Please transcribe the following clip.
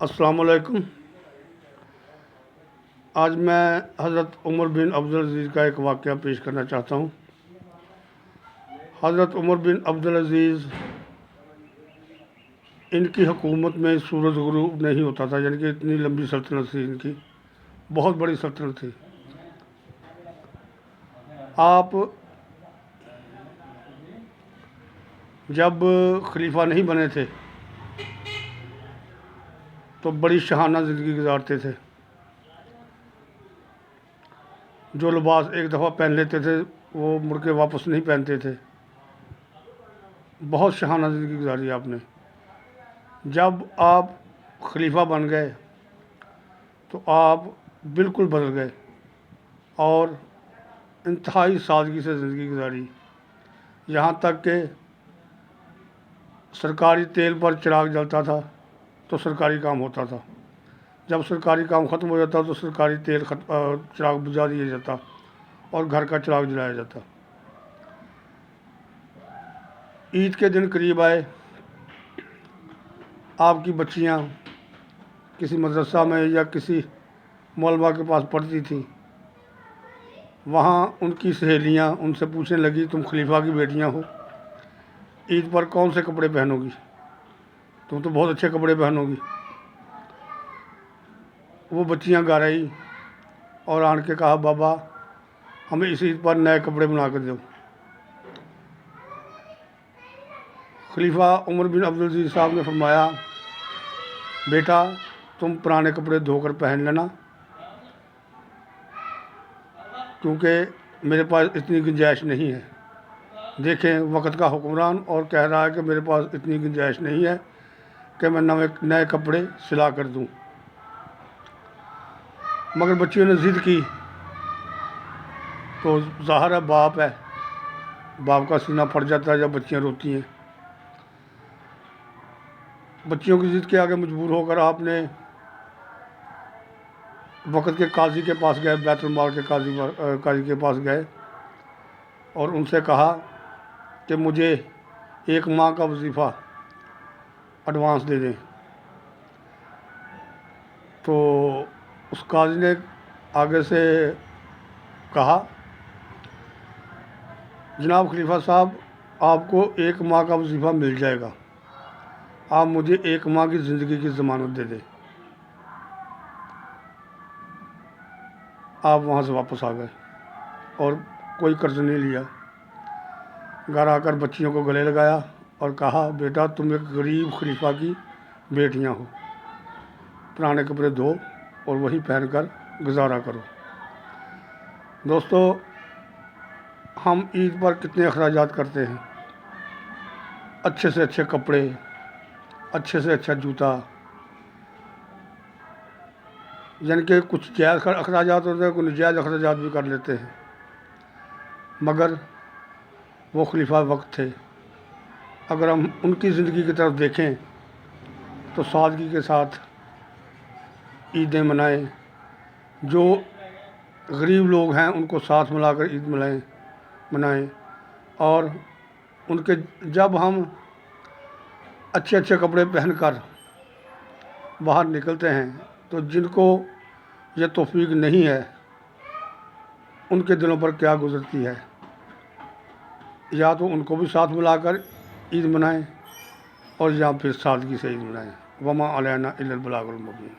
السلام علیکم۔ آج میں حضرت عمر بن عبدالعزیز کا ایک واقعہ پیش کرنا چاہتا ہوں۔ حضرت عمر بن عبدالعزیز ان کی حکومت میں سورج غروب نہیں ہوتا تھا، یعنی کہ اتنی لمبی سلطنت تھی ان کی، بہت بڑی سلطنت تھی۔ آپ جب خلیفہ نہیں بنے تھے تو بڑی شاہانہ زندگی گزارتے تھے۔ جو لباس ایک دفعہ پہن لیتے تھے وہ مڑ کے واپس نہیں پہنتے تھے۔ بہت شاہانہ زندگی گزاری آپ نے۔ جب آپ خلیفہ بن گئے تو آپ بالکل بدل گئے اور انتہائی سادگی سے زندگی گزاری، یہاں تک کہ سرکاری تیل پر چراغ جلتا تھا تو سرکاری کام ہوتا تھا، جب سرکاری کام ختم ہو جاتا تو سرکاری تیل چراغ بجھا دیا جاتا اور گھر کا چراغ جلایا جاتا۔ عید کے دن قریب آئے، آپ کی بچیاں کسی مدرسہ میں یا کسی مولوی کے پاس پڑھتی تھیں، وہاں ان کی سہیلیاں ان سے پوچھنے لگی تم خلیفہ کی بیٹیاں ہو، عید پر کون سے کپڑے پہنو گی؟ تم تو بہت اچھے کپڑے پہنو گی۔ وہ بچیاں گا رہی اور آن کے کہا بابا ہمیں اس عید پر نئے کپڑے بنا کر دو۔ خلیفہ عمر بن عبدالعزیز صاحب نے فرمایا بیٹا تم پرانے کپڑے دھو کر پہن لینا، کیونکہ میرے پاس اتنی گنجائش نہیں ہے۔ دیکھیں وقت کا حکمران اور کہہ رہا ہے کہ میرے پاس اتنی گنجائش نہیں ہے کہ میں نئے کپڑے سلا کر دوں۔ مگر بچیوں نے ضد کی تو ظاہر ہے باپ کا سینہ پھٹ جاتا ہے جب بچیاں روتی ہیں۔ بچیوں کی ضد کے آگے مجبور ہو کر آپ نے وقت کے قاضی کے پاس گئے، بیت المال کے قاضی کے پاس گئے اور ان سے کہا کہ مجھے 1 ماہ کا وظیفہ ایڈوانس دے دیں۔ تو اس قاضی نے آگے سے کہا جناب خلیفہ صاحب آپ کو 1 ماہ کا وظیفہ مل جائے گا، آپ مجھے 1 ماہ کی زندگی کی ضمانت دے دیں۔ آپ وہاں سے واپس آ گئے اور کوئی قرض نہیں لیا۔ گھر آ کر بچیوں کو گلے لگایا اور کہا بیٹا تم ایک غریب خلیفہ کی بیٹیاں ہو، پرانے کپڑے دھو اور وہی پہن کر گزارا کرو۔ دوستو ہم عید پر کتنے اخراجات کرتے ہیں، اچھے سے اچھے کپڑے، اچھے سے اچھا جوتا، یعنی کہ کچھ جائز اخراجات ہوتے ہیں، کچھ ناجائز اخراجات بھی کر لیتے ہیں، مگر وہ خلیفہ وقت تھے۔ اگر ہم ان کی زندگی کی طرف دیکھیں تو سادگی کے ساتھ عیدیں منائیں، جو غریب لوگ ہیں ان کو ساتھ ملا کر عید منائیں، اور ان کے جب ہم اچھے اچھے کپڑے پہن کر باہر نکلتے ہیں تو جن کو یہ توفیق نہیں ہے ان کے دلوں پر کیا گزرتی ہے، یا تو ان کو بھی ساتھ ملا کر عید منائیں اور یا پھر سادگی سے عید منائیں۔ وما علینا الا البلاغ المبین۔